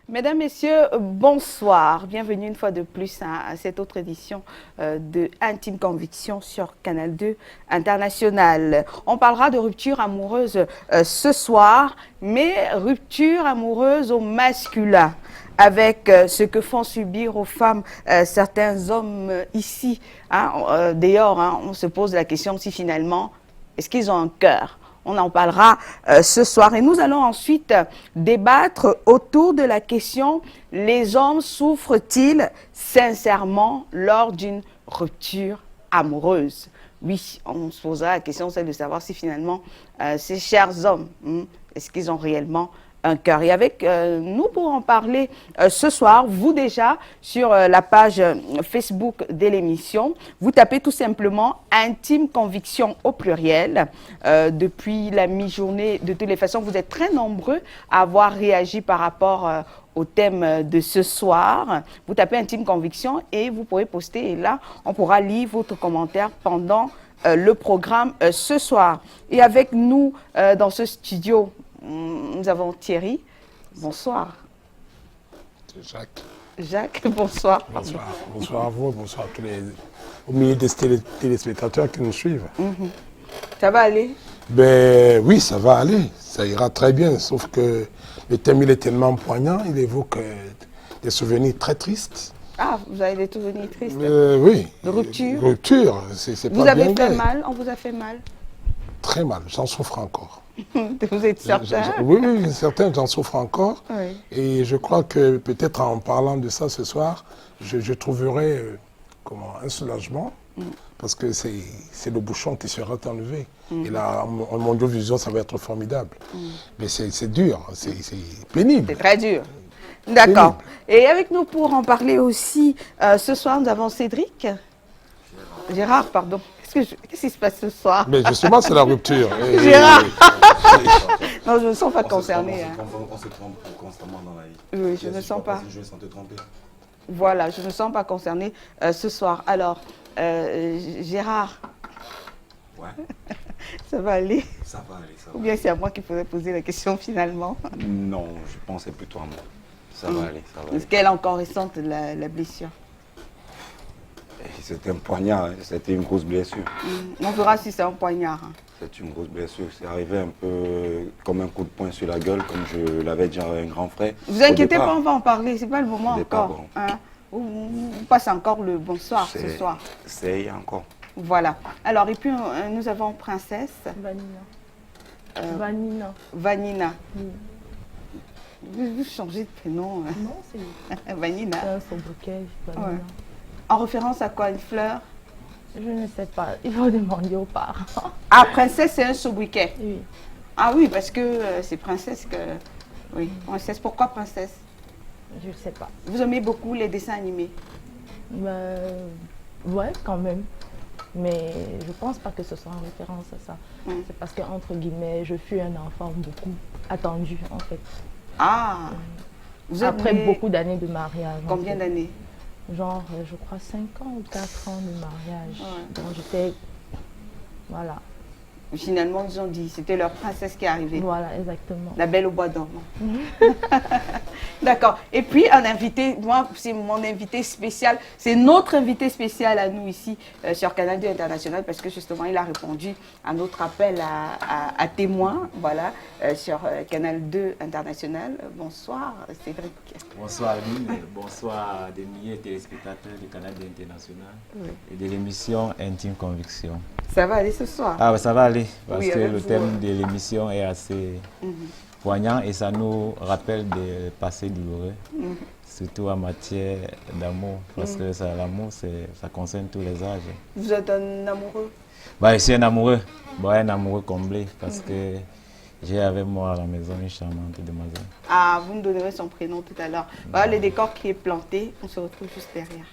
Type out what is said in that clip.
Mesdames, Messieurs, bonsoir. Bienvenue une fois de plus à cette autre édition de Intime Conviction sur Canal 2 International. On parlera de rupture amoureuse ce soir, mais rupture amoureuse au masculin, avec ce que font subir aux femmes certains hommes ici. D'ailleurs, on se pose la question si finalement, est-ce qu'ils ont un cœur ? On en parlera ce soir. Et nous allons ensuite débattre autour de la question: les hommes souffrent-ils sincèrement lors d'une rupture amoureuse? Oui, on se posera la question, c'est de savoir si finalement ces chers hommes, est-ce qu'ils ont réellement un cœur? Et avec nous pour en parler ce soir, vous déjà sur la page Facebook de l'émission, vous tapez tout simplement Intime Conviction au pluriel. Depuis la mi-journée, de toutes les façons, vous êtes très nombreux à avoir réagi par rapport au thème de ce soir. Vous tapez Intime Conviction et vous pourrez poster, et là, on pourra lire votre commentaire pendant le programme ce soir. Et avec nous dans ce studio, nous avons Thierry. Bonsoir. Jacques. Jacques, bonsoir. Bonsoir. Bonsoir à vous, bonsoir à tous les au milieu des téléspectateurs qui nous suivent. Ça va aller? Ben oui, ça va aller. Ça ira très bien, sauf que le thème il est tellement poignant, il évoque des souvenirs très tristes. Ah, vous avez des souvenirs tristes? Oui. De rupture? Rupture, c'est pas Vous bien avez fait gai. mal? On vous a fait mal? Très mal, j'en souffre encore. Vous êtes certain? Oui, certain, j'en souffre encore. Oui. Et je crois que peut-être en parlant de ça ce soir, je trouverai un soulagement, parce que c'est le bouchon qui sera enlevé. Et là, en Mondiovision, ça va être formidable. Mais c'est dur, c'est pénible. C'est très dur. D'accord. Et avec nous pour en parler aussi, ce soir, nous avons Cédric. Gérard, pardon. Qu'est-ce qui se passe ce soir? Mais justement, c'est la rupture. Gérard. Non, je ne me sens pas concernée. On se trompe constamment dans la vie. Oui, je ne me sens pas. Je vais sans te tromper. Voilà, je ne me sens pas concernée ce soir. Alors, Gérard. Ouais. Ça va aller? Ça va aller, ça va. Ou bien c'est à moi qu'il faudrait poser la question finalement? Non, je pense que c'est plutôt à moi. Ça va aller, ça va aller. Est-ce qu'elle est encore récente, la blessure? C'était un poignard, hein. C'était une grosse blessure. On verra si c'est un poignard. C'est une grosse blessure. C'est arrivé un peu comme un coup de poing sur la gueule, comme je l'avais dit à un grand frère. Vous inquiétez pas, on va en parler. C'est pas le moment départ, encore. bon. On passe encore le bonsoir ce soir. C'est encore. Voilà. Alors, et puis nous avons Princesse. Vanina. Vanina. Oui. Vous changez de prénom. Non, c'est Vanina. un sobriquet, Vanina. Ouais. En référence à quoi? Une fleur? Je ne sais pas, il faut demander aux parents. Ah, Princesse, c'est un sobriquet. Oui. Ah oui, parce que c'est Princesse que... Oui, Princesse. Pourquoi Princesse? Je ne sais pas. Vous aimez beaucoup les dessins animés? Ouais, quand même. Mais je ne pense pas que ce soit en référence à ça. C'est parce qu'entre guillemets, je fus un enfant beaucoup attendu, en fait. Ah vous Après avez beaucoup d'années de mariage. Combien d'années? Genre, je crois 5 ans ou 4 ans de mariage. Ouais. Donc j'étais... Voilà. Finalement, ils ont dit, c'était leur princesse qui est arrivée. Voilà, exactement. La belle au bois dormant. D'accord. Et puis, un invité, moi, c'est mon invité spécial, c'est notre invité spécial à nous ici sur Canal 2 International, parce que justement, il a répondu à notre appel à témoins, voilà, sur Canal 2 International. Bonsoir, Cédric. Bonsoir, Lille. Bonsoir à des milliers de téléspectateurs du Canal 2 International et de l'émission Intime Conviction. Ça va aller ce soir? Ah, ça va aller, parce Oui, que avec le vous, thème de l'émission est assez poignant et ça nous rappelle des passés douloureux, surtout en matière d'amour, parce que l'amour, ça concerne tous les âges. Vous êtes un amoureux? Je suis un amoureux comblé, parce que j'ai avec moi à la maison une charmante demoiselle. Ah, vous me donnerez son prénom tout à l'heure. Voilà le décor qui est planté, on se retrouve juste derrière.